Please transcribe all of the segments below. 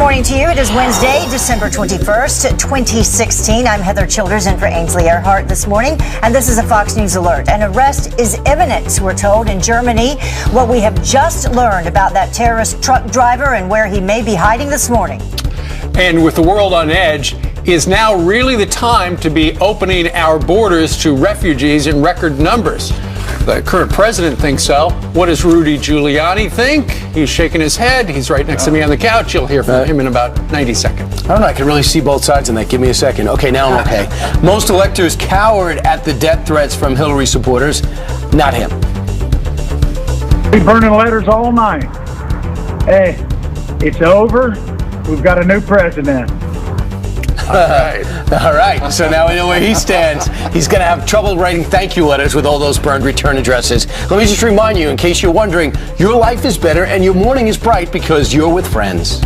morning to you. It is Wednesday, December 21st, 2016. I'm Heather Childers in for Ainsley Earhart this morning, and this is a Fox News alert. An arrest is imminent, we're told, in Germany. What we have just learned about that terrorist truck driver and where he may be hiding this morning. And with the world on edge, is now really the time to be opening our borders to refugees in record numbers? The current president thinks so. What does Rudy Giuliani think? He's shaking his head. He's right next to me on the couch. You'll hear from him in about 90 seconds. I don't know. I can really see both sides in that. Give me a second. Okay, now I'm okay. Most electors cowered at the death threats from Hillary supporters. Not him. We're burning letters all night. Hey, it's over. We've got a new president. All right. So now we know where he stands. He's going to have trouble writing thank you letters with all those burned return addresses. Let me just remind you, in case you're wondering, your life is better and your morning is bright because you're with friends.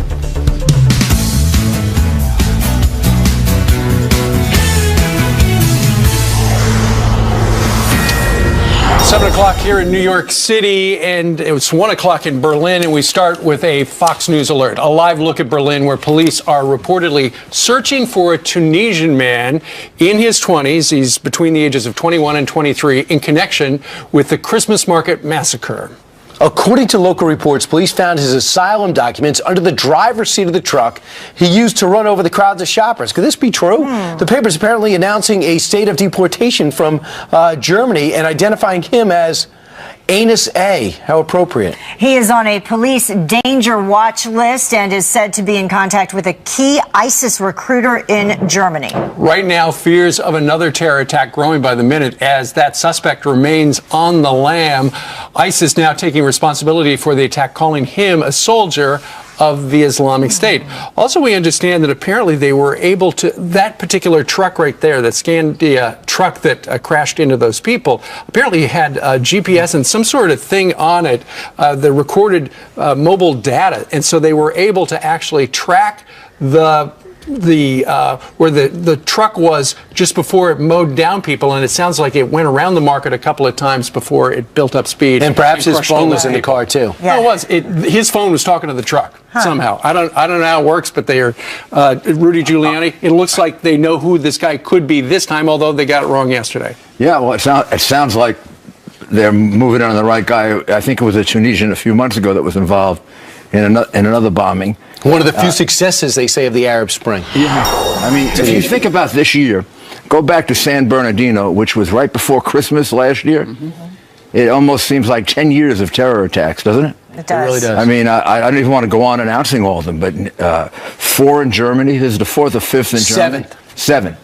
7 o'clock here in New York City, and it's 1 o'clock in Berlin, and we start with a Fox News alert. A live look at Berlin, where police are reportedly searching for a Tunisian man in his 20s. He's between the ages of 21 and 23 in connection with the Christmas market massacre. According to local reports, police found his asylum documents under the driver's seat of the truck he used to run over the crowds of shoppers. Could this be true? The paper's apparently announcing a state of deportation from Germany and identifying him as Anus A. How appropriate. He is on a police danger watch list and is said to be in contact with a key ISIS recruiter in Germany. Right now, fears of another terror attack growing by the minute as that suspect remains on the lam. ISIS now taking responsibility for the attack, calling him a soldier of the Islamic State. Also, we understand that apparently they were able to, that particular truck right there, that Scandia truck that crashed into those people, apparently had GPS and some sort of thing on it that recorded mobile data. And so they were able to actually track where the truck was just before it mowed down people, and it sounds like it went around the market a couple of times before it built up speed. And perhaps his phone was in the car too. Yeah. No, it was. His phone was talking to the truck somehow. I don't know how it works, but they are Rudy Giuliani. It looks like they know who this guy could be this time, although they got it wrong yesterday. Yeah, well, it sounds like they're moving on the right guy. I think it was a Tunisian a few months ago that was involved in another bombing. One of the few successes, they say, of the Arab Spring. Yeah. I mean, if you think about this year, go back to San Bernardino, which was right before Christmas last year. It almost seems like 10 years of terror attacks, doesn't it? It does. It really does. I mean, I don't even want to go on announcing all of them, but 4 in Germany. This is the 4th or 5th in Germany. 7.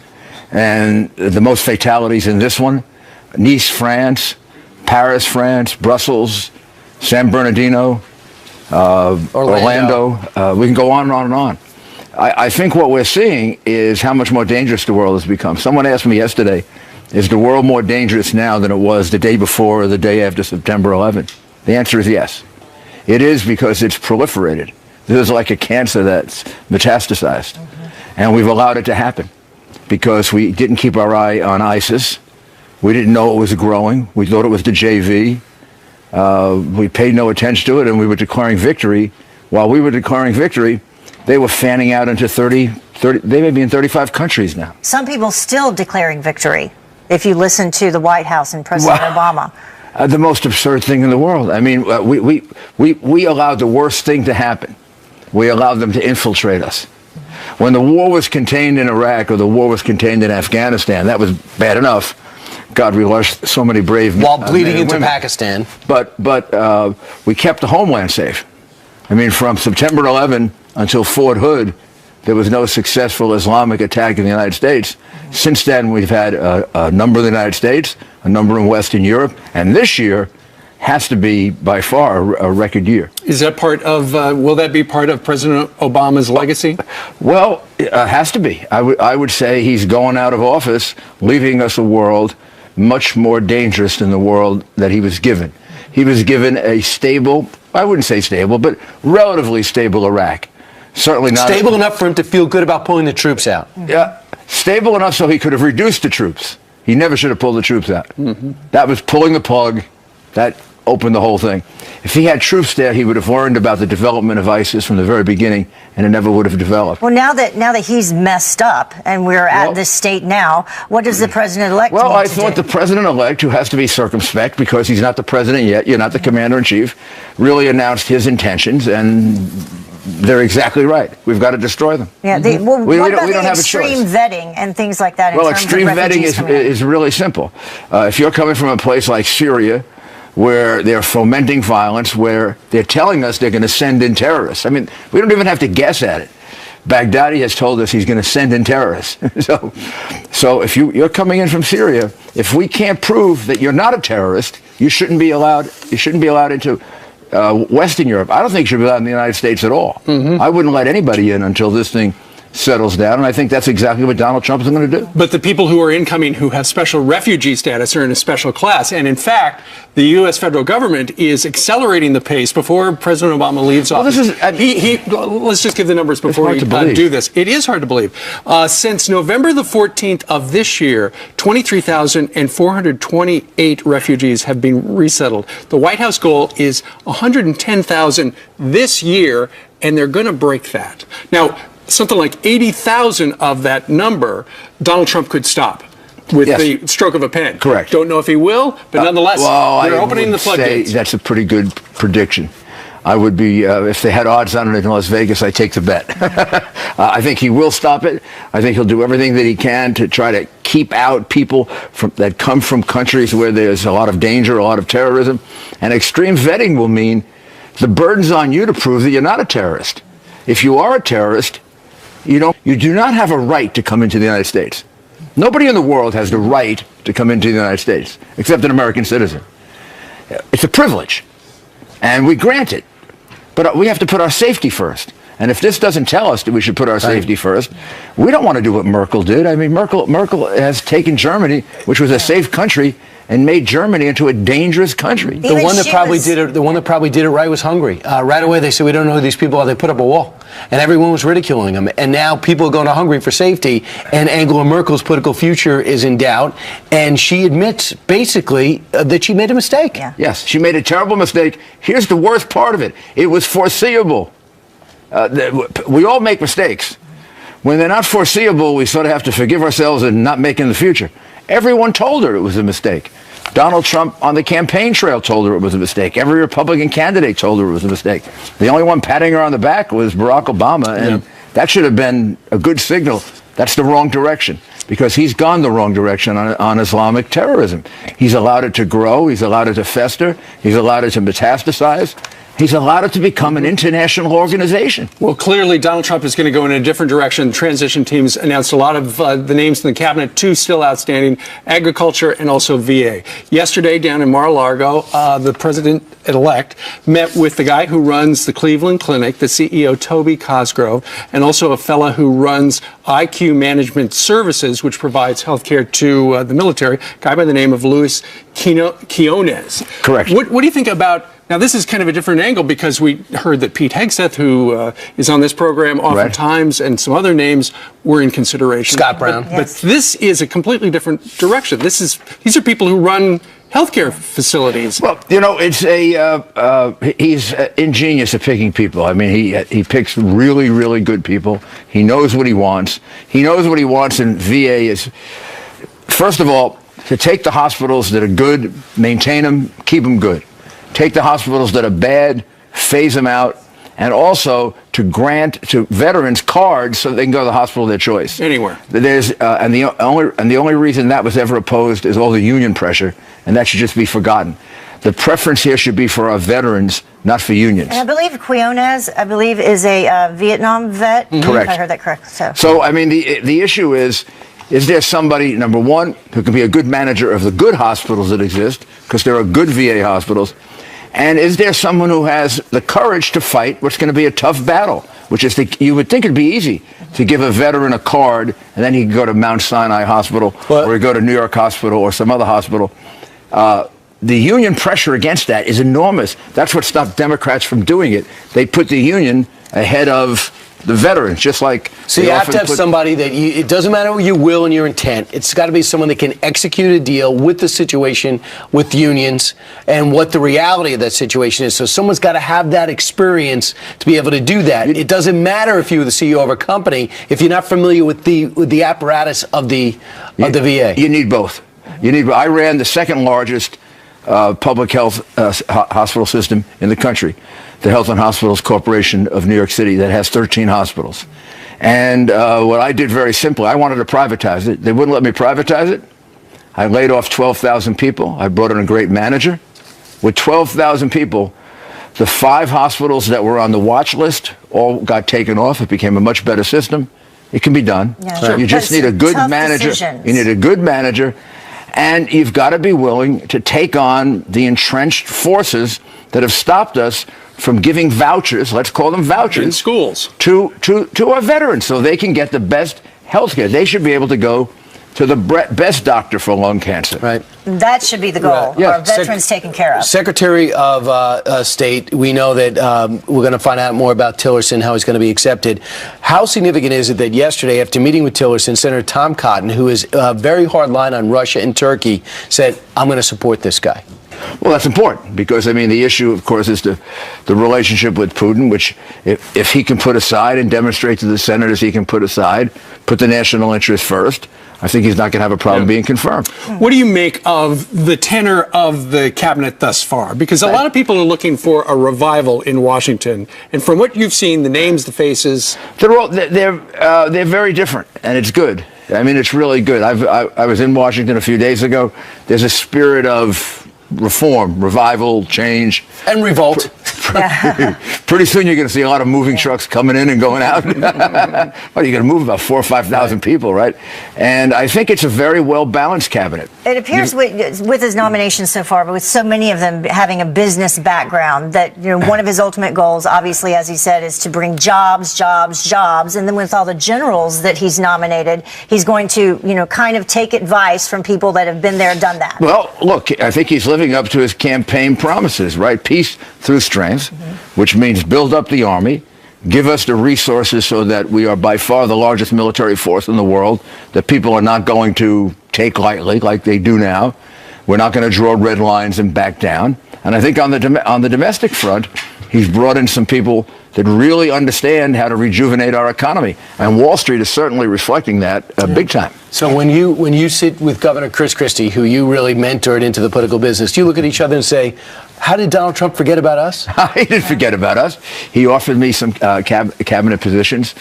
And the most fatalities in this one: Nice, France; Paris, France; Brussels; San Bernardino; Orlando. We can go on and on and on. I think what we're seeing is how much more dangerous the world has become. Someone asked me yesterday, is the world more dangerous now than it was the day before or the day after September 11th? The answer is yes. It is, because it's proliferated. This is like a cancer that's metastasized. And we've allowed it to happen because we didn't keep our eye on ISIS. We didn't know it was growing. We thought it was the JV. We paid no attention to it, and we were declaring victory. While we were declaring victory, they were fanning out into 30, they may be in 35 countries now. Some people still declaring victory, if you listen to the White House and President Obama. The most absurd thing in the world. I mean, we allowed the worst thing to happen. We allowed them to infiltrate us. When the war was contained in Iraq or the war was contained in Afghanistan, that was bad enough. God, we lost so many brave men. While bleeding men and into women. Pakistan. But we kept the homeland safe. I mean, from September 11 until Fort Hood, there was no successful Islamic attack in the United States. Since then, we've had a number in the United States, a number in Western Europe, and this year has to be by far a record year. Is that part of, will that be part of President Obama's legacy? Well, it has to be. I would say he's going out of office, leaving us a world much more dangerous than the world that he was given. He was given a stable, I wouldn't say stable, but relatively stable Iraq. Certainly not stable enough for him to feel good about pulling the troops out. Yeah, stable enough so he could have reduced the troops. He never should have pulled the troops out. That was pulling the plug. That opened the whole thing. If he had troops there, he would have learned about the development of ISIS from the very beginning, and it never would have developed. Well, now that he's messed up and we're at this state now, what does the president-elect need to do? Well, I thought the president-elect, who has to be circumspect because he's not the president yet, you're not the commander-in-chief, really announced his intentions, and they're exactly right. We've got to destroy them. Yeah, what about the extreme vetting and things like that? Well, extreme vetting is really simple. If you're coming from a place like Syria, where they're fomenting violence, where they're telling us they're going to send in terrorists. I mean, we don't even have to guess at it. Baghdadi has told us he's going to send in terrorists. so if you're coming in from Syria, if we can't prove that you're not a terrorist, you shouldn't be allowed into Western Europe. I don't think you should be allowed in the United States at all. I wouldn't let anybody in until this thing settles down, and I think that's exactly what Donald Trump is going to do. But the people who are incoming who have special refugee status are in a special class. And in fact, the U.S. federal government is accelerating the pace before President Obama leaves office. Let's just give the numbers before we do this. It is hard to believe. Since November the 14th of this year, 23,428 refugees have been resettled. The White House goal is 110,000 this year, and they're going to break that. Now, something like 80,000 of that number, Donald Trump could stop with the stroke of a pen. Correct. Don't know if he will, but nonetheless, we're opening the floodgates. That's a pretty good prediction. I would be, if they had odds on it in Las Vegas, I'd take the bet. I think he will stop it. I think he'll do everything that he can to try to keep out people that come from countries where there's a lot of danger, a lot of terrorism. And extreme vetting will mean the burden's on you to prove that you're not a terrorist. If you are a terrorist, you do not have a right to come into the United States. Nobody in the world has the right to come into the United States, except an American citizen. It's a privilege, and we grant it. But we have to put our safety first. And if this doesn't tell us that we should put our safety first, we don't want to do what Merkel did. I mean, Merkel has taken Germany, which was a safe country, and made Germany into a dangerous country. The one that probably did it right was Hungary. Right away, they said, we don't know who these people are. They put up a wall, and everyone was ridiculing them. And now people are going to Hungary for safety, and Angela Merkel's political future is in doubt. And she admits, basically, that she made a mistake. Yeah. Yes, she made a terrible mistake. Here's the worst part of it. It was foreseeable. We all make mistakes. When they're not foreseeable, we sort of have to forgive ourselves and not make in the future. Everyone told her it was a mistake. Donald Trump on the campaign trail told her it was a mistake. Every Republican candidate told her it was a mistake. The only one patting her on the back was Barack Obama, and that should have been a good signal. That's the wrong direction, because he's gone the wrong direction on Islamic terrorism. He's allowed it to grow. He's allowed it to fester. He's allowed it to metastasize. He's allowed it to become an international organization. Well, clearly, Donald Trump is going to go in a different direction. The transition teams announced a lot of the names in the cabinet, two still outstanding, agriculture and also VA. Yesterday, down in Mar-a-Lago, the president-elect met with the guy who runs the Cleveland Clinic, the CEO, Toby Cosgrove, and also a fella who runs IQ Management Services, which provides health care to the military, a guy by the name of Luis Quinones. Correct. What do you think about... Now, this is kind of a different angle because we heard that Pete Hegseth, who is on this program oftentimes, and some other names were in consideration. Scott Brown. But this is a completely different direction. These are people who run healthcare facilities. Well, he's ingenious at picking people. I mean, he picks really, really good people. He knows what he wants. He knows what he wants, and VA is, first of all, to take the hospitals that are good, maintain them, keep them good. Take the hospitals that are bad, phase them out, and also to grant to veterans cards so they can go to the hospital of their choice. Anywhere. And the only reason that was ever opposed is all the union pressure, and that should just be forgotten. The preference here should be for our veterans, not for unions. And I believe Quinones, is a Vietnam vet. Correct. If I heard that correct. So I mean, the issue is there somebody, number one, who can be a good manager of the good hospitals that exist, because there are good VA hospitals, and is there someone who has the courage to fight what's going to be a tough battle, which is you would think it'd be easy to give a veteran a card, and then he can go to Mount Sinai Hospital, or he go to New York Hospital or some other hospital. The union pressure against that is enormous. That's what stopped Democrats from doing it. They put the union ahead of the veterans, just like. So you have to have somebody that it doesn't matter what your will and your intent. It's got to be someone that can execute a deal with the situation, with unions, and what the reality of that situation is. So someone's got to have that experience to be able to do that. It doesn't matter if you're the CEO of a company if you're not familiar with the apparatus of the VA. You need both. I ran the second largest public health hospital system in the country, the Health and Hospitals Corporation of New York City, that has 13 hospitals. And what I did very simply, I wanted to privatize it. They wouldn't let me privatize it. I laid off 12,000 people. I brought in a great manager. With 12,000 people, the 5 hospitals that were on the watch list all got taken off. It became a much better system. It can be done. Yeah, sure. You just need a good manager. Decisions. You need a good manager. And you've got to be willing to take on the entrenched forces that have stopped us from giving vouchers, let's call them vouchers, in schools to our veterans so they can get the best health care. They should be able to go to the best doctor for lung cancer. Right. That should be the goal. Right. Yeah. Our veterans taken care of. Secretary of State, we know that we're going to find out more about Tillerson, how he's going to be accepted. How significant is it that yesterday, after meeting with Tillerson, Senator Tom Cotton, who is a very hard line on Russia and Turkey, said, I'm going to support this guy? Well, that's important because, I mean, the issue, of course, is the relationship with Putin, which if he can put aside and demonstrate to the senators he can put aside, put the national interest first, I think he's not going to have a problem being confirmed. What do you make of the tenor of the cabinet thus far? Because a lot of people are looking for a revival in Washington. And from what you've seen, the names, the faces... They're very different, and it's good. I mean, it's really good. I was in Washington a few days ago. There's a spirit of reform, revival, change. And revolt. Pretty soon you're going to see a lot of moving trucks coming in and going out. Well, you're going to move about 4,000 or 5,000 people, right? And I think it's a very well-balanced cabinet. It appears with his nominations so far, but with so many of them having a business background, that one of his ultimate goals, obviously, as he said, is to bring jobs, jobs, jobs. And then with all the generals that he's nominated, he's going to, kind of take advice from people that have been there, done that. Well, look, I think he's living up to his campaign promises, right? Peace through strength, which means build up the army, give us the resources so that we are by far the largest military force in the world, that people are not going to take lightly like they do now. We're not going to draw red lines and back down. And I think on the domestic front, he's brought in some people that really understand how to rejuvenate our economy. And Wall Street is certainly reflecting that big time. So when you sit with Governor Chris Christie, who you really mentored into the political business, do you look at each other and say, how did Donald Trump forget about us? He didn't forget about us. He offered me some cabinet positions,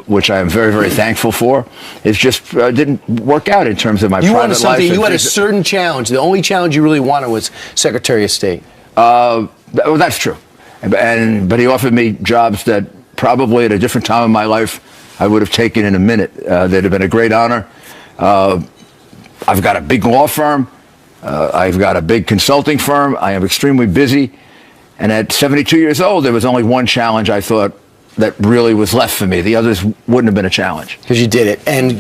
which I am very, very thankful for. It just didn't work out in terms of my private life. You had a certain challenge. The only challenge you really wanted was Secretary of State. Well, that's true. But he offered me jobs that probably at a different time in my life I would have taken in a minute. They'd have been a great honor. I've got a big law firm. I've got a big consulting firm. I am extremely busy. And at 72 years old, there was only one challenge I thought that really was left for me. The others wouldn't have been a challenge. Because you did it. And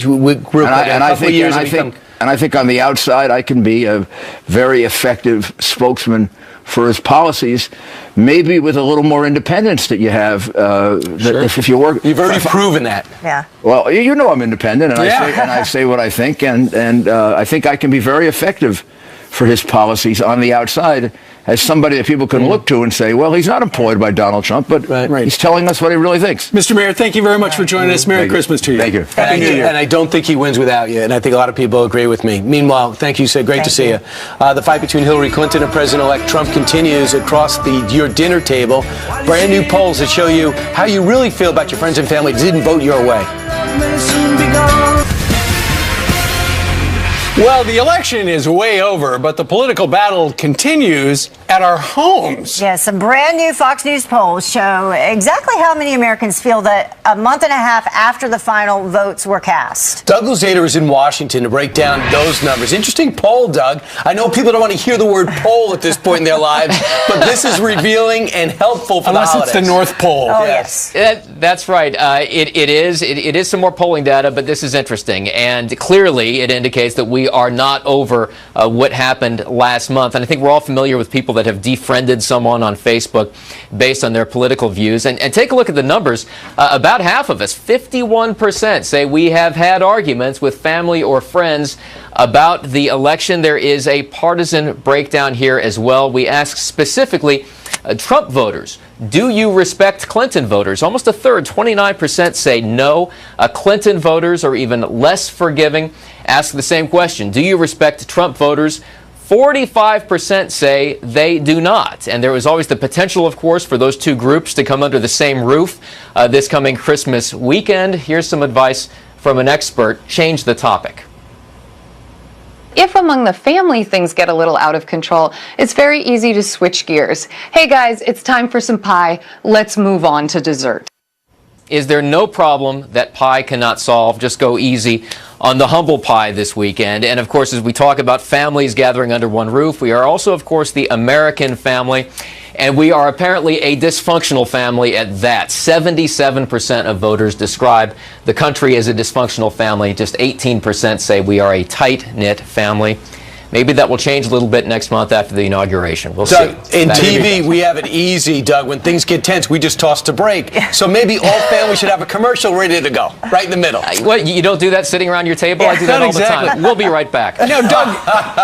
I think on the outside, I can be a very effective spokesman for his policies, maybe with a little more independence that you have. Sure. If you work, you've already proven that. Yeah. Well, I'm independent, and I say what I think, and I think I can be very effective for his policies on the outside as somebody that people can look to and say, well, he's not employed by Donald Trump, but he's telling us what he really thinks. Mr. Mayor, thank you very much for joining us. Merry Christmas to you. Thank you. And I don't think he wins without you, and I think a lot of people agree with me. Meanwhile, thank you, Sid. Great to see you. The fight between Hillary Clinton and President-elect Trump continues across your dinner table. Brand new polls that show you how you really feel about your friends and family that didn't vote your way. Well, the election is way over, but the political battle continues at our homes. Yes, some brand new Fox News polls show exactly how many Americans feel that a month and a half after the final votes were cast. Doug Luzader is in Washington to break down those numbers. Interesting poll, Doug. I know people don't want to hear the word poll at this point in their lives, but this is revealing and helpful for the holidays. Unless it's the North Pole. Oh, yes. That's right. It is some more polling data, but this is interesting. And clearly it indicates that we are not over what happened last month. And I think we're all familiar with people that have defriended someone on Facebook based on their political views. And take a look at the numbers. About half of us, 51%, say we have had arguments with family or friends about the election. There is a partisan breakdown here as well. We ask specifically Trump voters, do you respect Clinton voters? Almost a third, 29%, say no. Clinton voters are even less forgiving. Ask the same question. Do you respect Trump voters? 45% say they do not. And there is always the potential, of course, for those two groups to come under the same roof this coming Christmas weekend. Here's some advice from an expert. Change the topic. If among the family things get a little out of control, it's very easy to switch gears. Hey guys, it's time for some pie. Let's move on to dessert. Is there no problem that pie cannot solve? Just go easy on the humble pie this weekend. And of course, as we talk about families gathering under one roof, we are also, of course, the American family. And we are apparently a dysfunctional family at that. 77% of voters describe the country as a dysfunctional family. Just 18% say we are a tight-knit family. Maybe that will change a little bit next month after the inauguration. We'll Doug, see. in TV, we have it easy, Doug. When things get tense, we just toss to break. So maybe all families should have a commercial ready to go, right in the middle. What, you don't do that sitting around your table? I do that all the time. We'll be right back. Now,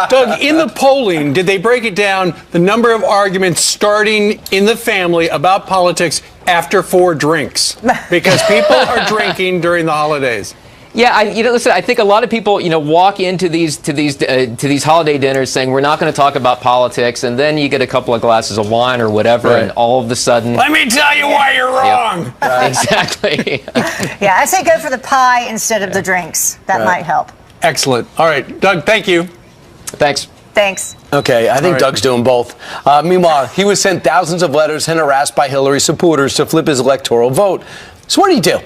Doug, in the polling, did they break it down, the number of arguments starting in the family about politics after 4 drinks? Because people are drinking during the holidays. Yeah, listen, I think a lot of people, walk into these holiday dinners saying we're not going to talk about politics, and then you get a couple of glasses of wine or whatever, right, and all of a sudden, let me tell you why you're wrong. Yep. Exactly. Yeah, I say go for the pie instead of the drinks. That might help. Excellent. All right, Doug, thank you. Thanks. Thanks. Okay, I think Doug's doing both. Meanwhile, he was sent thousands of letters and harassed by Hillary supporters to flip his electoral vote. So what did he do?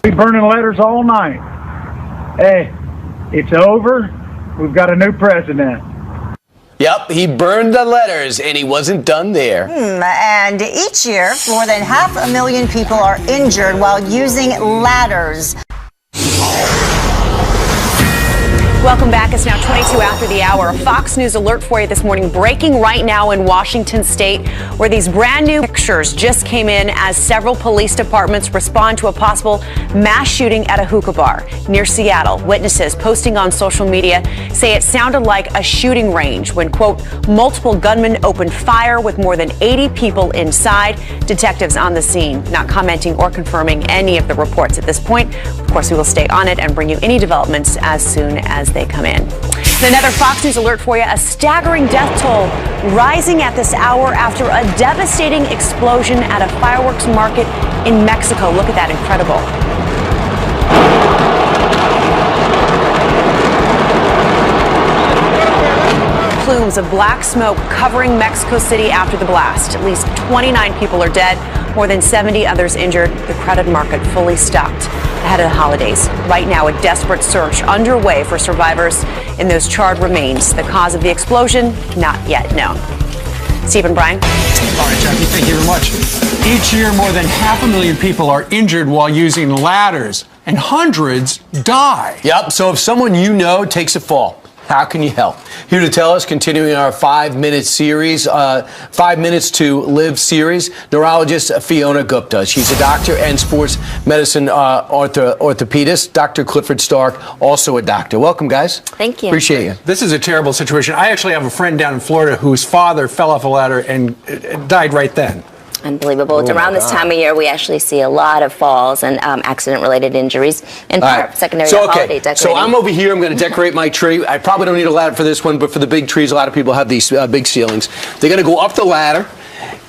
We burning letters all night. Hey, it's over. We've got a new president. Yep, he burned the letters, and he wasn't done there. And each year, more than 500,000 people are injured while using ladders. Welcome back. It's now 22 after the hour. A Fox News alert for you this morning. Breaking right now in Washington state, where these brand new pictures just came in as several police departments respond to a possible mass shooting at a hookah bar near Seattle. Witnesses posting on social media say it sounded like a shooting range when, quote, multiple gunmen opened fire with more than 80 people inside. Detectives on the scene not commenting or confirming any of the reports at this point. Of course, we will stay on it and bring you any developments as soon as they come in. And another Fox News alert for you. A staggering death toll rising at this hour after a devastating explosion at a fireworks market in Mexico. Look at that, incredible. Plumes of black smoke covering Mexico City after the blast. At least 29 people are dead, more than 70 others injured. The crowded market fully stocked ahead of the holidays. Right now, a desperate search underway for survivors in those charred remains. The cause of the explosion, not yet known. Stephen, Brian. All right, Jackie, thank you very much. Each year, more than 500,000 people are injured while using ladders, and hundreds die. Yep, so if someone you know takes a fall, how can you help? Here to tell us, continuing our 5-minute series, 5 Minutes to Live series, neurologist Fiona Gupta. She's a doctor and sports medicine orthopedist. Dr. Clifford Stark, also a doctor. Welcome, guys. Thank you. Appreciate you. This is a terrible situation. I actually have a friend down in Florida whose father fell off a ladder and died right then. Unbelievable. It's around this time of year we actually see a lot of falls and accident-related injuries, in part secondary to holiday decorating. So I'm over here. I'm going to decorate my tree. I probably don't need a ladder for this one, but for the big trees, a lot of people have these big ceilings. They're going to go up the ladder,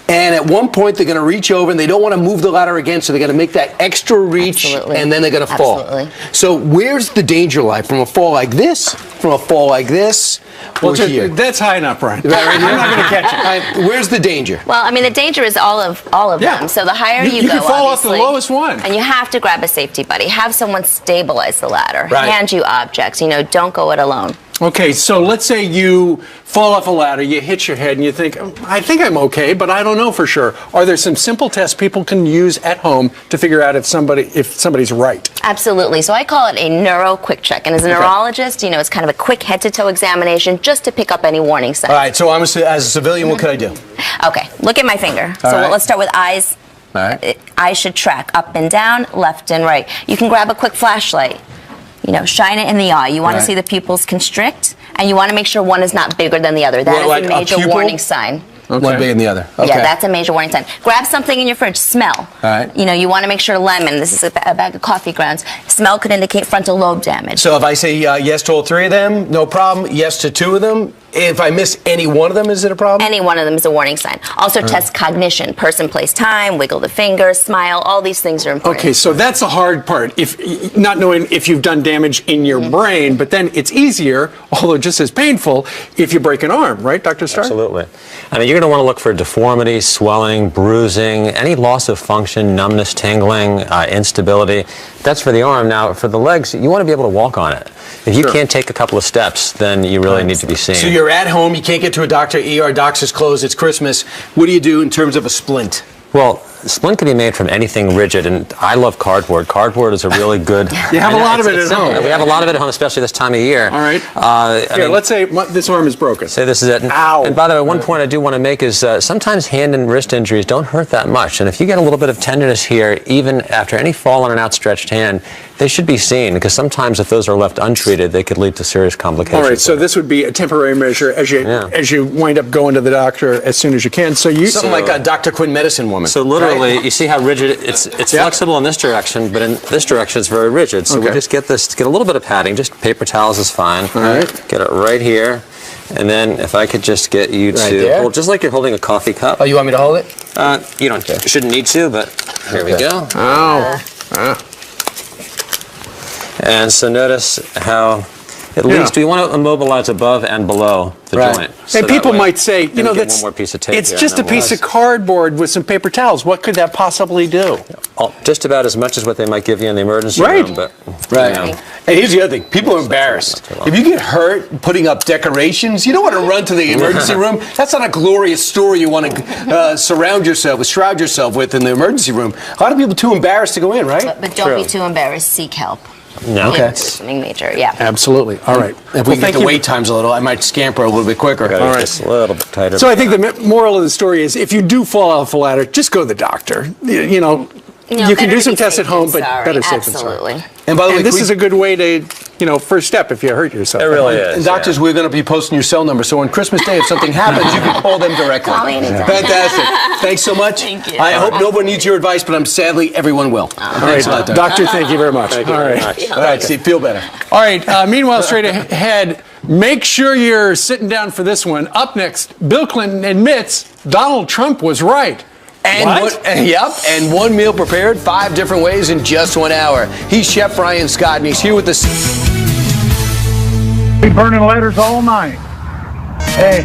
and at one point they're going to reach over, and they don't want to move the ladder again, so they're going to make that extra reach, and then they're going to fall. Absolutely. So where's the danger lie? From a fall like this? From a fall like this? Well, that's high enough, Brian. Right, I'm not going to catch it. Where's the danger? Well, I mean, the danger is all of them. So the higher you go, can fall off the lowest one. And you have to grab a safety buddy. Have someone stabilize the ladder. Right. Hand you objects. Don't go it alone. Okay, so let's say you fall off a ladder, you hit your head, and you think, I think I'm okay, but I don't know for sure. Are there some simple tests people can use at home to figure out if somebody's right? Absolutely. So I call it a neuro quick check. And as a neurologist, it's kind of a quick head-to-toe examination just to pick up any warning signs. All right, so as a civilian, what could I do? Okay, look at my finger. Let's start with eyes. All right. Eyes should track up and down, left and right. You can grab a quick flashlight. Shine it in the eye. You want to see the pupils constrict, and you want to make sure one is not bigger than the other. That is a major warning sign. Okay. One bigger than the other. Okay. Yeah, that's a major warning sign. Grab something in your fridge. Smell. All right. You want to make sure lemon. This is a bag of coffee grounds. Smell could indicate frontal lobe damage. So if I say yes to all three of them, no problem. Yes to two of them. If I miss any one of them, is it a problem? Any one of them is a warning sign. Also, test cognition. Person, place, time. Wiggle the finger. Smile. All these things are important. Okay, so that's the hard part. If not knowing if you've done damage in your brain, but then it's easier, although just as painful, if you break an arm, right, Dr. Starr? Absolutely. I mean, you're going to want to look for deformity, swelling, bruising, any loss of function, numbness, tingling, instability. That's for the arm. Now, for the legs, you want to be able to walk on it. If you can't take a couple of steps, then you really need to be seen. So you're at home, you can't get to a doctor, ER, doc's is closed, it's Christmas. What do you do in terms of a splint? Well, splint can be made from anything rigid, and I love cardboard. Cardboard is a really good... You have a lot of it at home. We have a lot of it at home, especially this time of year. All right. Let's say this arm is broken. Say this is it. Ow. And by the way, one point I do want to make is sometimes hand and wrist injuries don't hurt that much. And if you get a little bit of tenderness here, even after any fall on an outstretched hand, they should be seen, because sometimes if those are left untreated, they could lead to serious complications. All right, so this would be a temporary measure as you wind up going to the doctor as soon as you can. So something like a Dr. Quinn medicine woman. So literally, you see how rigid it's flexible in this direction, but in this direction it's very rigid. So we just get a little bit of padding. Just paper towels is fine. All right. Get it right here. And then if I could just get you to hold, just like you're holding a coffee cup. Oh, you want me to hold it? You shouldn't need to, but here we go. Ow. And so notice how at least we want to immobilize above and below the joint. And So people that way, might say, that's one more piece of tape. It's just a piece of cardboard with some paper towels. What could that possibly do? Just about as much as what they might give you in the emergency room. But, And here's the other thing. People are embarrassed. If you get hurt putting up decorations, you don't want to run to the emergency room. That's not a glorious story you want to shroud yourself with in the emergency room. A lot of people are too embarrassed to go in, right? But don't be too embarrassed. Seek help. No. Okay. It's something major, yeah. Absolutely. All right. If we get the wait times a little, I might scamper a little bit quicker. All right. Just a little bit tighter. So I think the moral of the story is if you do fall off a ladder, just go to the doctor. You can do some tests at home, but better safe than sorry. Absolutely. And by the way, this is a good way to, first step if you hurt yourself. It really is. And doctors, we're going to be posting your cell number, so on Christmas Day, if something happens, you can call them directly. Call me anytime. Fantastic. Thanks so much. Thank you. I hope nobody needs your advice, but sadly, everyone will. Thanks a lot, Doctor, thank you very much. Thank you All very right. much. All right, Steve, feel better. All right. Meanwhile, straight ahead, make sure you're sitting down for this one. Up next, Bill Clinton admits Donald Trump was right. And one meal prepared 5 different ways in just 1 hour. He's Chef Ryan Scott, and he's here with us. We burning letters all night. Hey,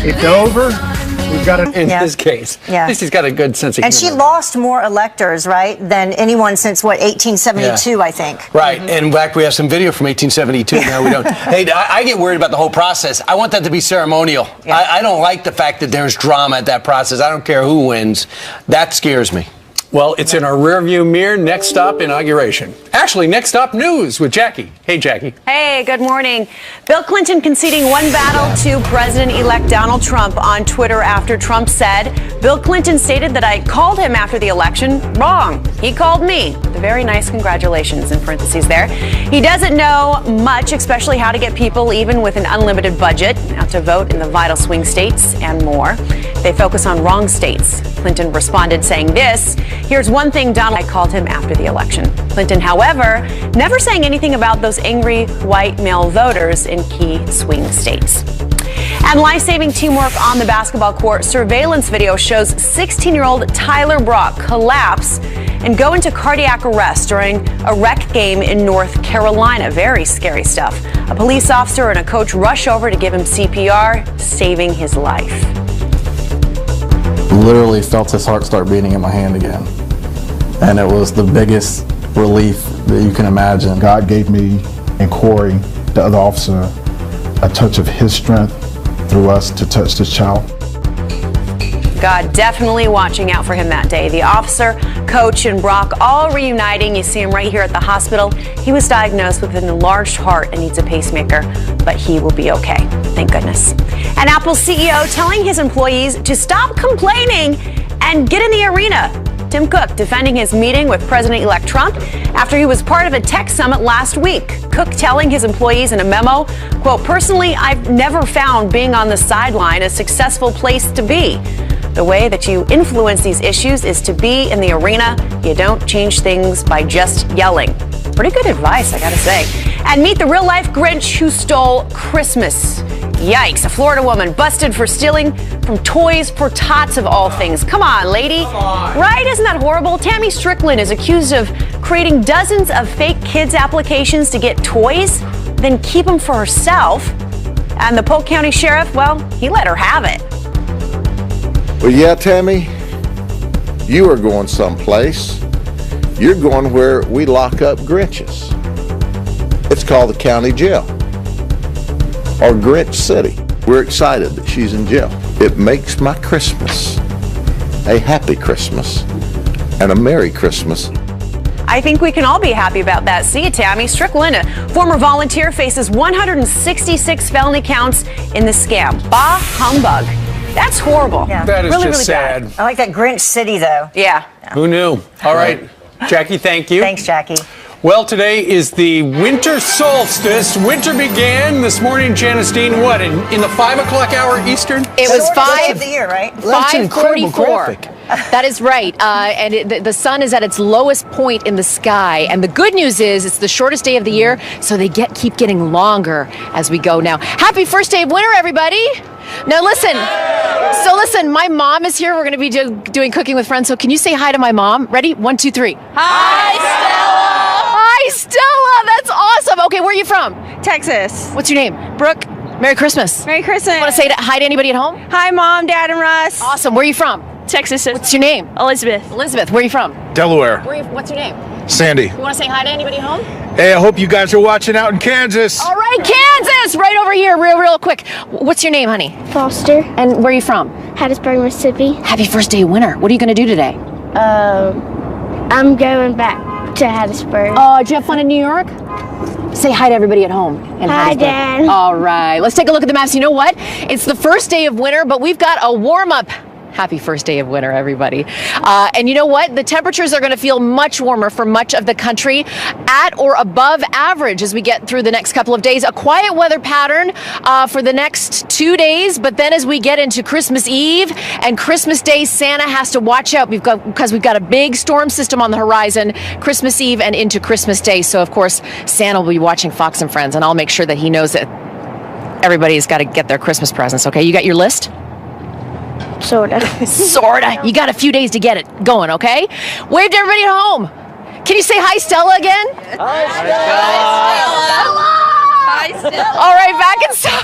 it's over. We've got it In his case. Yeah. At least he's got a good sense of And humor. she lost more electors, right, than anyone since, 1872, I think. Right, and in fact, we have some video from 1872. Now we don't. Hey, I get worried about the whole process. I want that to be ceremonial. Yeah. I don't like the fact that there's drama at that process. I don't care who wins. That scares me. Well, it's in our rearview mirror. Next stop, inauguration. Actually, next stop, news with Jackie. Hey, Jackie. Hey, good morning. Bill Clinton conceding one battle to President-elect Donald Trump on Twitter after Trump said, Bill Clinton stated that I called him after the election. Wrong. He called me. The very nice congratulations in parentheses there. He doesn't know much, especially how to get people, even with an unlimited budget, out to vote in the vital swing states and more. They focus on wrong states. Clinton responded saying this. Here's one thing Donald I called him after the election. Clinton, however, never saying anything about those angry white male voters in key swing states. And life-saving teamwork on the basketball court. Surveillance video shows 16-year-old Tyler Brock collapse and go into cardiac arrest during a rec game in North Carolina. Very scary stuff. A police officer and a coach rush over to give him CPR, saving his life. Literally felt his heart start beating in my hand again. And it was the biggest relief that you can imagine. God gave me and Corey, the other officer, a touch of His strength through us to touch this child. God definitely watching out for him that day. The officer, coach, and Brock all reuniting. You see him right here at the hospital. He was diagnosed with an enlarged heart and needs a pacemaker, but he will be okay. Thank goodness. And Apple CEO telling his employees to stop complaining and get in the arena. Tim Cook defending his meeting with President-elect Trump after he was part of a tech summit last week. Cook telling his employees in a memo, quote, "Personally, I've never found being on the sideline a successful place to be. The way that you influence these issues is to be in the arena. You don't change things by just yelling." Pretty good advice, I gotta say. And meet the real-life Grinch who stole Christmas. Yikes, a Florida woman busted for stealing from Toys for Tots of all things. Come on, lady. Right? Isn't that horrible? Tammy Strickland is accused of creating dozens of fake kids applications to get toys, then keep them for herself. And the Polk County Sheriff, well, he let her have it. Well, yeah, Tammy, you are going someplace. You're going where we lock up Grinches. It's called the county jail, or Grinch City. We're excited that she's in jail. It makes my Christmas a happy Christmas and a Merry Christmas. I think we can all be happy about that. See you, Tammy Strickland, a former volunteer, faces 166 felony counts in the scam. Bah humbug. That's horrible. Yeah. That is really, just really sad. bad. I like that Grinch City, though. Yeah. Who knew? All right, Jackie, thank you. Thanks, Jackie. Well, today is the winter solstice. Winter began this morning, Janice Dean, what, in the 5 o'clock hour Eastern? It was Shortest day of the year, right? That's an incredible 5:44. graphic. That is right. And the sun is at its lowest point in the sky. And the good news is it's the shortest day of the year, so they keep getting longer as we go now. Happy first day of winter, everybody. Now listen. So listen, my mom is here. We're going to be doing Cooking with Friends. So can you say hi to my mom? Ready? 1, 2, 3. Hi, Stella! Hi, Stella. That's awesome. Okay, where are you from? Texas. What's your name? Brooke. Merry Christmas. Merry Christmas. Want to say hi to anybody at home? Hi, Mom, Dad, and Russ. Awesome. Where are you from? Texas. What's your name? Elizabeth. Elizabeth. Where are you from? Delaware. What's your name? Sandy. You want to say hi to anybody at home? Hey, I hope you guys are watching out in Kansas. All right, Kansas, right over here, real quick. What's your name, honey? Foster. And where are you from? Hattiesburg, Mississippi. Happy first day of winter. What are you going to do today? I'm going back to Hattiesburg. Oh, did you have fun in New York? Say hi to everybody at home. Hi, Dad. All right, let's take a look at the maps. You know what? It's the first day of winter, but we've got a warm-up. Happy first day of winter, everybody. And you know what? The temperatures are going to feel much warmer for much of the country, at or above average as we get through the next couple of days. A quiet weather pattern for the next 2 days, but then as we get into Christmas Eve and Christmas Day, Santa has to watch out because we've got a big storm system on the horizon, Christmas Eve and into Christmas Day. So, of course, Santa will be watching Fox and Friends, and I'll make sure that he knows that everybody's got to get their Christmas presents, okay? You got your list? Sorta. Sorta. You got a few days to get it going, okay? Wave to everybody at home. Can you say hi, Stella, again? Hi, Stella. Hi, Stella. All right, back inside.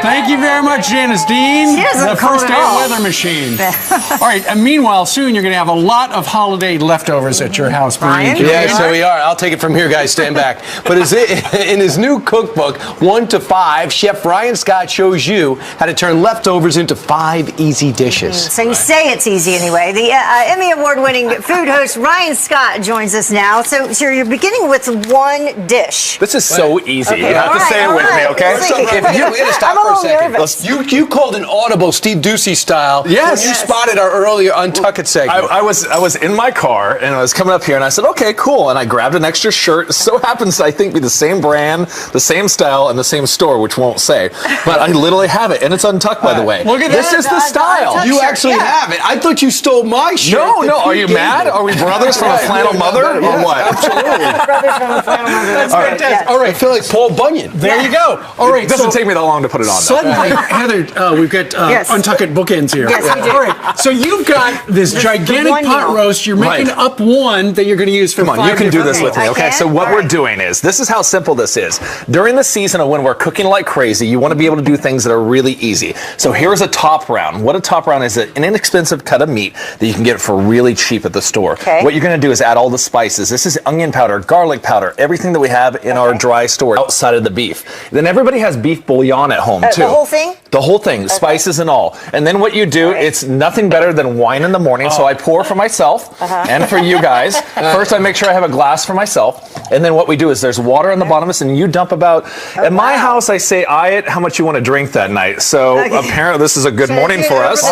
Thank you very much, Janice Dean. She doesn't the cold first at day all. weather machine. All right, and meanwhile, soon you're going to have a lot of holiday leftovers at your house. Brian? Yeah, so we are. I'll take it from here, guys. Stand back. But in his new cookbook, 1 to 5, Chef Ryan Scott shows you how to turn leftovers into 5 easy dishes. So you say it's easy anyway. The Emmy Award-winning food host Ryan Scott joins us now. So you're beginning with one dish. This is so easy. Okay, You have all to right, say it all with me, right. okay? Let's see. We're going to stop I'm a for a little second. nervous. You called an audible Steve Ducey style. Yes. When you spotted our earlier Untuck It segment. I was in my car and I was coming up here and I said, okay, cool. And I grabbed an extra shirt. It so happens to, I think, be the same brand, the same style, and the same store, which won't say. But I literally have it, and it's untucked, by the way. Look at this that. is the style. You actually have it. I thought you stole my shirt. No. Are you mad? Are we brothers from a flannel mother or what? Absolutely. Brothers from a flannel mother. That's All right, great. Yeah. all right. I feel like Paul Bunyan. There you go. All right, It doesn't take me that long to put it on. though. Suddenly, Heather, we've got Yes. Untuck It bookends here. Yes, we do. All right, so you've got this gigantic one pot meal. roast. You're making Right. up one that you're going to use for Come on, 5 you can do different this with me, I okay? can? So what All we're right. doing is, this is how simple this is. During the season of when we're cooking like crazy, you want to be able to do things that are really easy. So here's a top round. What a top round is, an inexpensive cut of meat that you can get for really cheap at the store. Okay. What you're going to do is add all the spices. This is onion powder, garlic powder, everything that we have in our dry storage outside of the beef. Then everybody has beef bouillon at home too. The whole thing? The whole thing, spices and all. And then what you do, it's nothing better than wine in the morning. So I pour for myself and for you guys. First, I make sure I have a glass for myself. And then what we do is there's water on the bottom of this, and you dump about, at my house, I say, how much you want to drink that night. So apparently this is a good morning for us.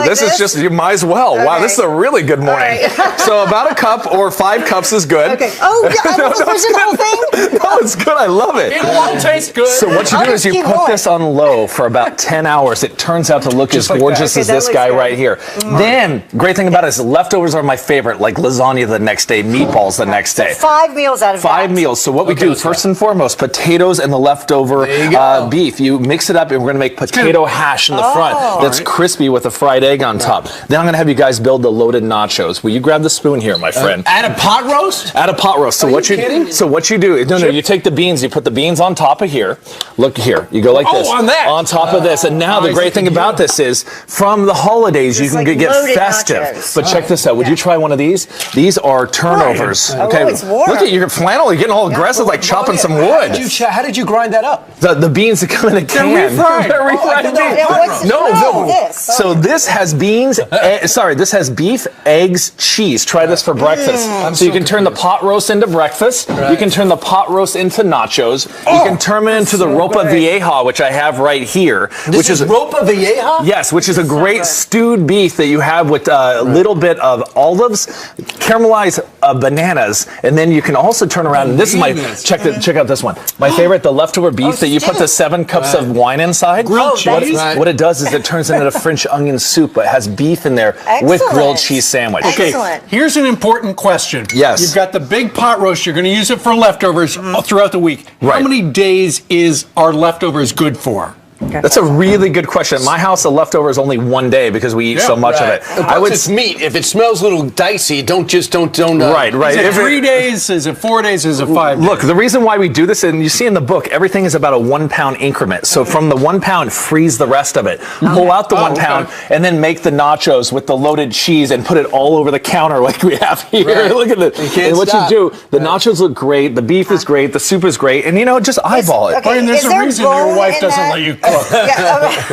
This is just, you might as well. Wow, this is a really good morning. So about a cup or 5 cups is good. Okay. Oh, yeah, the whole thing? No, it's good. I love it. It won't taste good. So what you do is you put this on low for about 10 hours. It turns out to look as gorgeous as this guy right here. Then, great thing about it is leftovers are my favorite, like lasagna the next day, meatballs the next day. 5 meals out of 5 meals. So what we do, first and foremost, potatoes and the leftover beef. You mix it up, and we're going to make potato hash in the front that's crispy with a fried egg on top. Then I'm going to have you guys build the loaded nachos. Will you grab the spoon here, my friend? Add a pot roast? Add a pot roast. So what you do? No, you take the beans. You put the beans on top of here. Look here. You go like this. on that. On top of this. And now the great thing about this is, from the holidays, you can get festive. Nachos. But check this out. Would you try one of these? These are turnovers. Okay. it's warm. Look at your flannel. You're getting all aggressive, like chopping some wood. How did you grind that up? The beans that come in a can. They're refried. They're refried. No. So this has beans. This has beef, eggs, cheese. Try this for breakfast. So you can turn the pot roast into breakfast. You can turn the pot roast into nachos. You can turn it into the ropa vieja, which I have right here. Which is ropa vieja? Yes, which is a great stewed beef that you have with a little bit of olives, caramelized bananas, and then you can also turn around. And this is my check out this one. My favorite, the leftover beef that you put the 7 cups of wine inside. Grilled cheese. What it does is it turns into a French onion soup, but it has beef in there with grilled cheese sandwich. Okay, here's an important question. Yes. You've got the big pot roast. You're going to use it for leftovers throughout the week. Right. How many days are leftovers good for? That's a really good question. In my house, the leftover is only 1 day because we eat so much of it. It's meat. If it smells a little dicey, don't. Right. Is it 3 days? Is it 4 days? Is it 5 days? Look, the reason why we do this, and you see in the book, everything is about a 1 pound increment. So from the 1 pound, freeze the rest of it. Pull out the 1 pound, and then make the nachos with the loaded cheese and put it all over the counter like we have here. Right. Look at this. And what you do, the nachos look great, the beef is great, the soup is great, and just eyeball it. Brian, there's a reason your wife doesn't let you cook.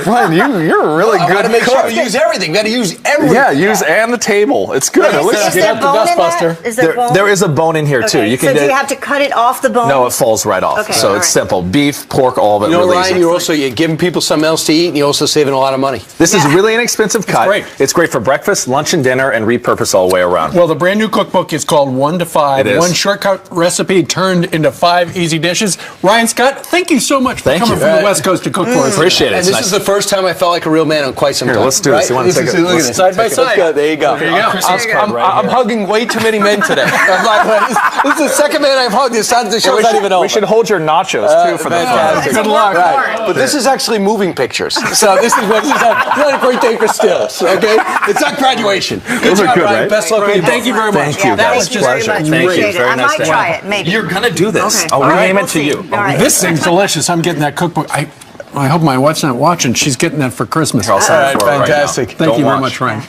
Brian, you're a really good gotta make cook. sure we use everything. We got to use everything. Yeah, use and the table. It's good. It looks Is there bone in that? There is a bone in here too. So do you have to cut it off the bone? No, it falls right off. Okay, So it's simple. Beef, pork, all of it. Really Ryan, you're giving people something else to eat, and you're also saving a lot of money. This is really inexpensive cut. great. It's great for breakfast, lunch, and dinner, and repurpose all the way around. Well, the brand new cookbook is called 1 to 5. It is. One shortcut recipe turned into 5 easy dishes. Ryan Scott, thank you so much for coming from the West Coast to cook for us. Appreciate it. And this is the first time I felt like a real man in quite some time. Let's do this. You want to take it? Look at this. Side by side. There you go. I'm hugging way too many men today. This is the second man I've hugged. The show's not even over. We should hold your nachos too for the fantastic. Good luck. Right. But this is actually moving pictures. So this is not a great day for stills. Okay, it's not graduation. Those are good, right? Best luck. Thank you very much. Thank you. That guys. was just Pleasure. very much. Thank you. Appreciate it. Very I nice might to try have it, maybe. You're gonna do this. Okay. I'll All right, rename we'll it to you. see. All right. This thing's delicious. I'm getting that cookbook. I hope my wife's not watching. She's getting that for Christmas. I'll sign it for her right now. Fantastic. Thank you very much, Ryan.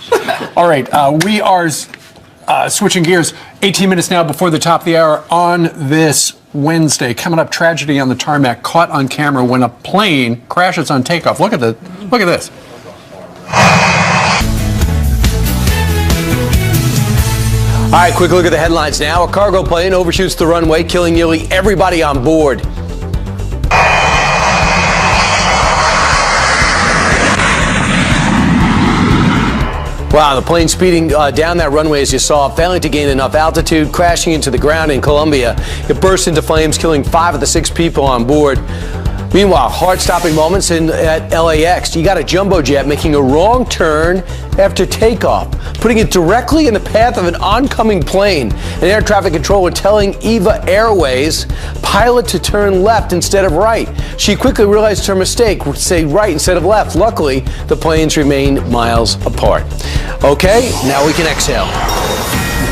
All right, we are switching gears. 18 minutes now before the top of the hour on this Wednesday. Coming up, tragedy on the tarmac caught on camera when a plane crashes on takeoff. Look at this. All right, quick look at the headlines now. A cargo plane overshoots the runway, killing nearly everybody on board. Wow, the plane speeding down that runway, as you saw, failing to gain enough altitude, crashing into the ground in Colombia. It burst into flames, killing 5 of the 6 people on board. Meanwhile, heart-stopping moments at LAX. You got a jumbo jet making a wrong turn after takeoff, putting it directly in the path of an oncoming plane. An air traffic controller telling Eva Airways pilot to turn left instead of right. She quickly realized her mistake, say right instead of left. Luckily, the planes remained miles apart. Okay, now we can exhale.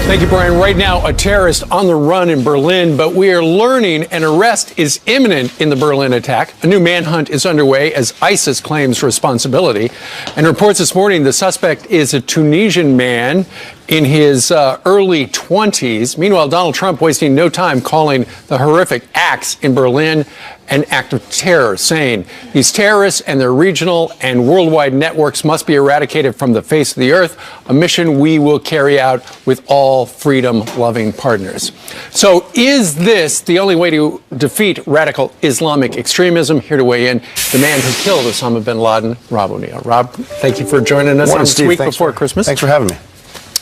Thank you, Brian. Right now, a terrorist on the run in Berlin, but we are learning an arrest is imminent in the Berlin attack. A new manhunt is underway as ISIS claims responsibility. And reports this morning the suspect is a Tunisian man in his early 20s. Meanwhile, Donald Trump wasting no time calling the horrific acts in Berlin an act of terror, saying these terrorists and their regional and worldwide networks must be eradicated from the face of the earth, a mission we will carry out with all freedom-loving partners. So is this the only way to defeat radical Islamic extremism? Here to weigh in, the man who killed Osama bin Laden, Rob O'Neill. Rob, thank you for joining us on this week before Christmas. Thanks for having me.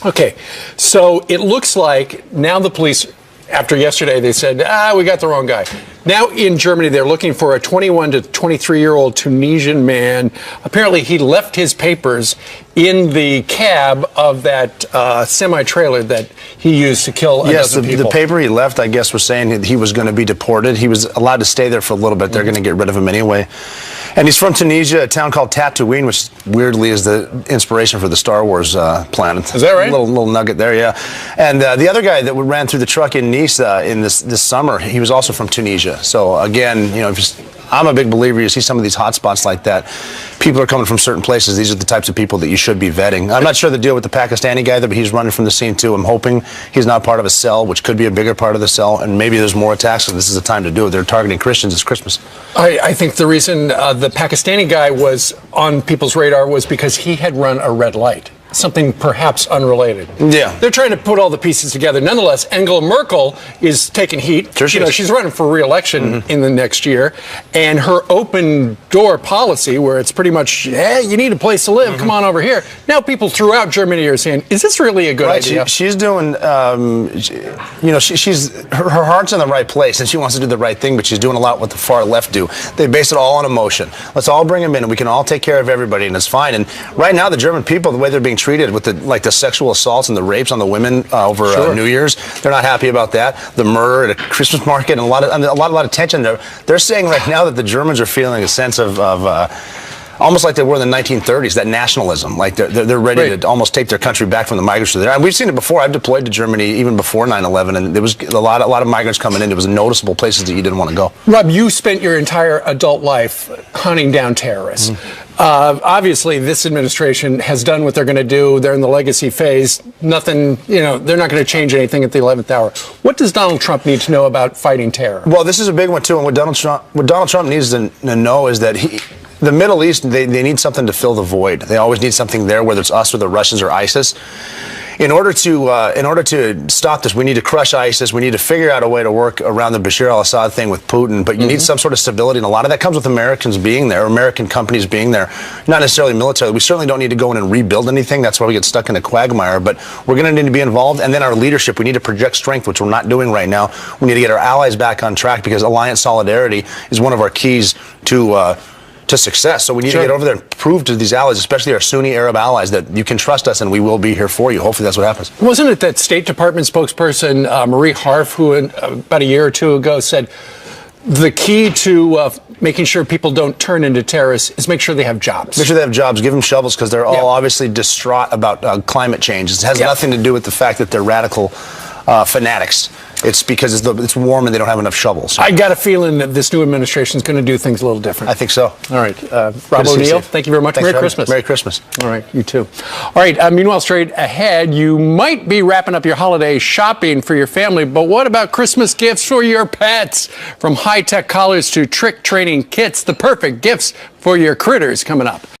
Okay, so it looks like now the police, after yesterday, they said, we got the wrong guy. Now in Germany, they're looking for a 21 to 23-year-old Tunisian man. Apparently, he left his papers in the cab of that semi-trailer that he used to kill a dozen people. Yes, the paper he left, I guess, was saying he was going to be deported. He was allowed to stay there for a little bit. They're going to get rid of him anyway. And he's from Tunisia, a town called Tatooine, which weirdly is the inspiration for the Star Wars planet. Is that right? A little nugget there, yeah. And the other guy that ran through the truck in Nice in this summer, he was also from Tunisia. So again, you know, I'm a big believer. You see some of these hot spots like that. People are coming from certain places. These are the types of people that you should be vetting. I'm not sure the deal with the Pakistani guy, but he's running from the scene too. I'm hoping he's not part of a cell, which could be a bigger part of the cell, and maybe there's more attacks. So this is the time to do it. They're targeting Christians. It's Christmas. I think the reason the Pakistani guy was on people's radar was because he had run a red light. Something perhaps unrelated. Yeah. They're trying to put all the pieces together. Nonetheless, Angela Merkel is taking heat. Sure she is. She's running for re-election in the next year. And her open door policy, where it's pretty much, hey, you need a place to live, come on over here. Now people throughout Germany are saying, is this really a good idea? She's doing, you know, she's her heart's in the right place and she wants to do the right thing, but she's doing a lot what the far left do. They base it all on emotion. Let's all bring them in and we can all take care of everybody and it's fine. And right now the German people, the way they're being treated with the sexual assaults and the rapes on the women over New Year's, they're not happy about that. The murder at a Christmas market and a lot of tension there. They're saying right now that the Germans are feeling a sense of almost like they were in the 1930s, that nationalism, like they're ready to almost take their country back from the migrants who are there. And we've seen it before. I've deployed to Germany even before 9/11, and there was a lot of migrants coming in. It was noticeable places that you didn't want to go. Rob, you spent your entire adult life hunting down terrorists. Obviously, this administration has done what they're going to do. They're in the legacy phase. Nothing, you know, they're not going to change anything at the 11th hour. What does Donald Trump need to know about fighting terror? Well, this is a big one, too. And what Donald Trump needs to know is that the Middle East, they need something to fill the void. They always need something there, whether it's us or the Russians or ISIS. In order to stop this, we need to crush ISIS. We need to figure out a way to work around the Bashar al-Assad thing with Putin. But you need some sort of stability, and a lot of that comes with Americans being there, American companies being there, not necessarily military. We certainly don't need to go in and rebuild anything. That's why we get stuck in a quagmire. But we're going to need to be involved. And then our leadership, we need to project strength, which we're not doing right now. We need to get our allies back on track because alliance solidarity is one of our keys to success. So we need to get over there and prove to these allies, especially our Sunni Arab allies, that you can trust us and we will be here for you. Hopefully that's what happens. Wasn't it that State Department spokesperson Marie Harf, who about a year or two ago said the key to making sure people don't turn into terrorists is make sure they have jobs? Make sure they have jobs. Give them shovels because they're all obviously distraught about climate change. It has nothing to do with the fact that they're radical fanatics. It's because it's warm and they don't have enough shovels. I got a feeling that this new administration is going to do things a little different. I think so. All right. Rob O'Neill, thank you very much. Thanks Merry Christmas. Merry Christmas. All right. You too. All right. Meanwhile, straight ahead, you might be wrapping up your holiday shopping for your family, but what about Christmas gifts for your pets? From high-tech collars to trick training kits, the perfect gifts for your critters coming up.